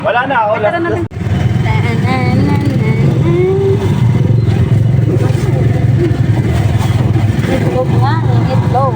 Wala na ako. Tara natin. Itlog nga, itlog.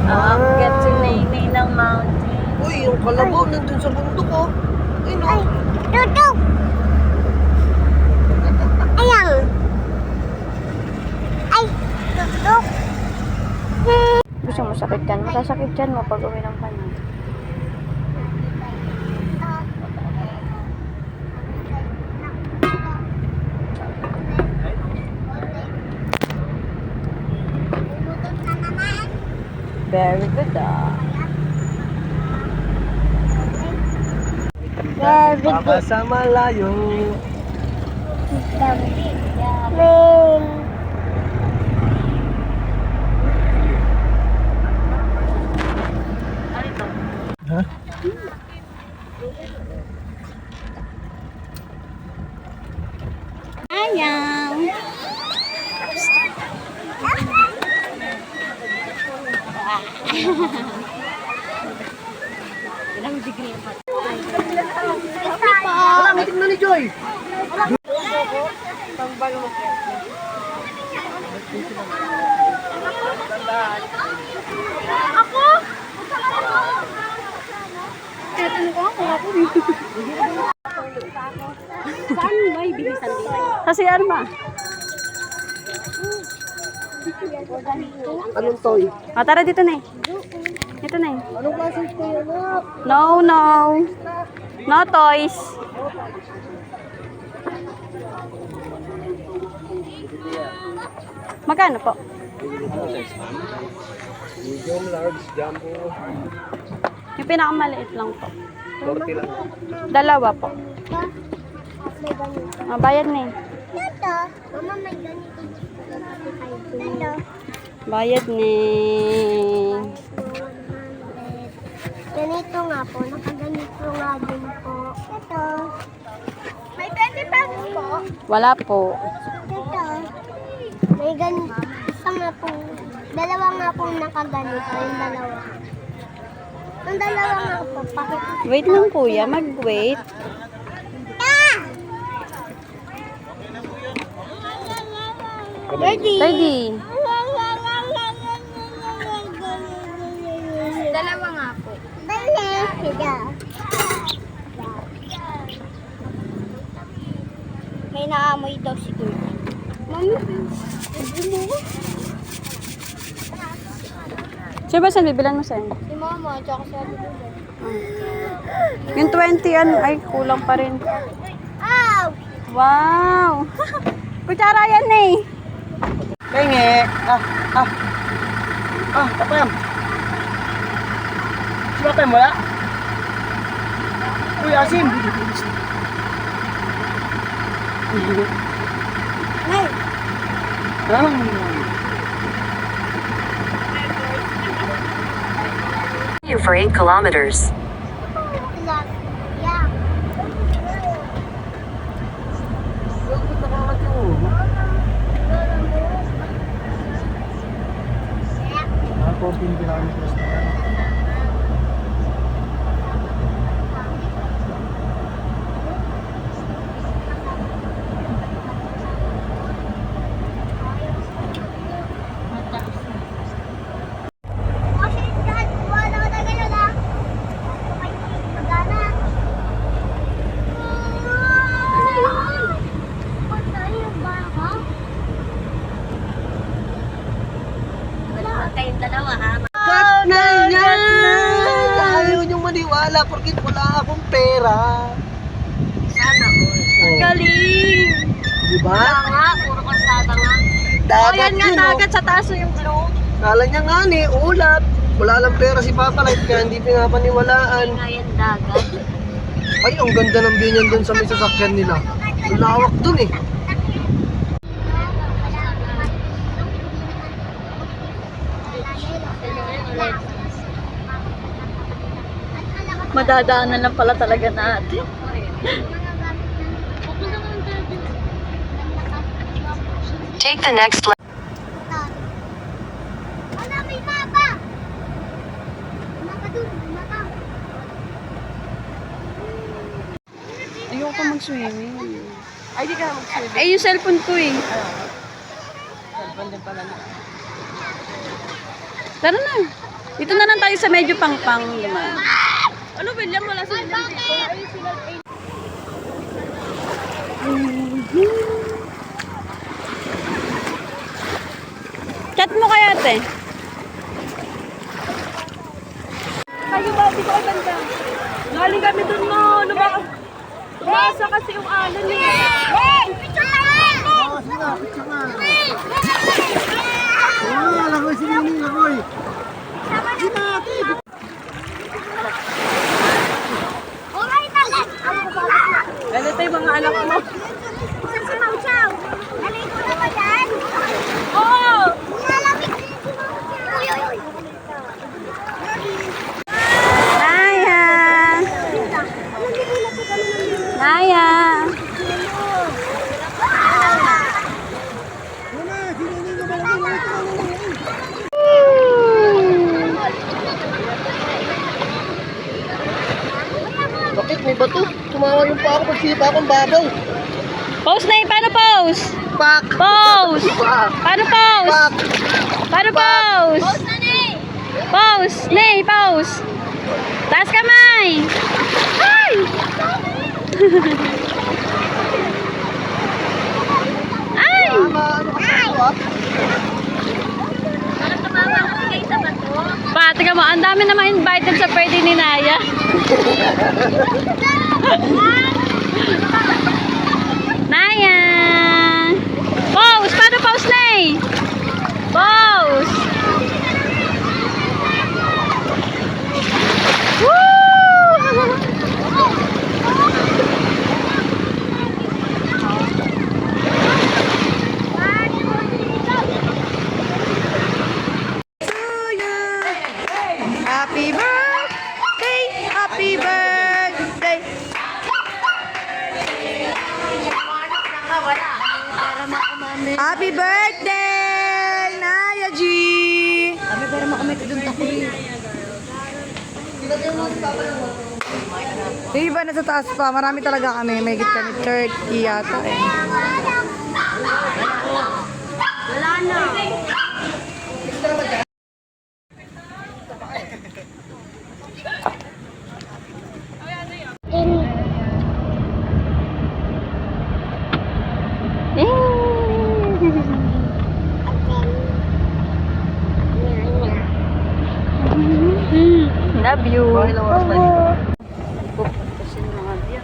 Aakyat si Nainay ng mountain. Uy, yung kalabaw nandun sa bundok oh. Ayun oh. Tutok! Ayan! Ay! Tutok! Gusto mo sakit yan? Masasakit yan mo pag uwi ng kanya. Very good Very good. Baka sa malayo. Rain. Ha? Ayaw. Ilang degree pa? Wala, meeting na ni Joy. Ako? Tatanong ko ako dito. Saan ba ibihisan dito? Kasi ano ba? Anong toy? Tara dito na eh. Ito na eh. Anong klase ko yun? No, no. No toys. Magkano po? Medium, large, jumbo. Yung pinakamaliit lang po. 40 lang. Dalawa po. May ganito. Bayad na eh. Ito. Mama, may ganito. Ito. Bayad na eh. Ganito nga po. Nakaganito nga din po. Ito. May 20 pesos po. Wala po. Ito. May ganito. Isa nga po. Dalawa nga po nakaganito. Yung dalawa. Yung dalawa nga po. Pakit. Wait lang kuya, mag-wait. Ready? Ready. Dalawa nga po. Dali. Sige. May naamoy daw si Kurt. Mami, mo? Sino ba saan bibilan mo saan? Si Mama, tsaka si Ate Dulo. Yung 20 yan, ay kulang pa rin. Ow! Wow! Kutsara yan eh. Penge! Kapayam! Si Kapayam wala? Uy, asim! Nay! You for 8 kilometers. Yeah. Bakit nakakati mo? 14 kilometers na. Kayong dalawa ha? Cut na yan! Ayaw niyong maniwala porque wala akong pera. galing! Diba? Nga, puro kalsada nga. Dagat Ayan nga, yun, oh. dagat sa taas yung blue. Kala niya nga ni, ulap. Wala lang pera si Papa Light kaya hindi pinapaniwalaan. Ngayon, dagat. Ay, ang ganda ng view niyan dun sa may sasakyan nila. Ang lawak dun eh. Madadaanan lang pala talaga natin. Take the next left. Wala, may mapa! Mapa dun, mapa. Ayoko mag-swimming. Ay, di ka mag-swimming. Eh, yung cellphone ko eh. Tara na. Dito na lang tayo sa medyo pang-pang naman. Ano, William? Wala sa William dito. Ay, sila... Chat mo kaya, te. Kayo ba? Dito kayo banda. Galing kami dun mo. Tumasa kasi yung alon eh. Hey! Picture tayo! Lakoy, si Nini, lakoy. Alright, talag! Ano tayo mga anak mo? Saan si Mau Chow? Naligo na ba yan? Oo! Nalamig din si Mau Chow. Uy, uy, uy. Naya! Naya! Bakit may bato? Tumawa yung pa ako pag sinipa akong babaw. Pause na eh. Paano pause? Pak! Pause! Pak! Paano pause? Pak! Paano pause? Pause! Nay, pause! Taas kamay! Ay! Ay! Ano ka sa Pa, tingnan mo, ang dami naman invited sa birthday ni Naya. Naya! Pause! Paano pause, Nay? Pause! Woo! Happy birthday! Happy birthday! Happy birthday! Naya G! Sabi, pero makamit doon takoy. Yung iba nasa taas pa. Marami talaga kami. May higit kami 30 yata eh. Wala na. Love you. Bakit lang oras na dito? Kasi mga biya.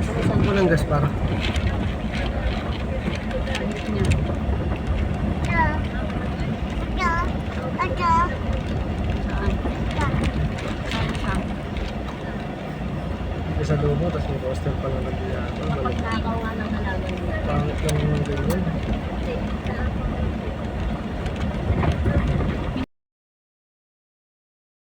Saan po ng gas para? Sa lobo, tapos may coaster pa lang ng biya.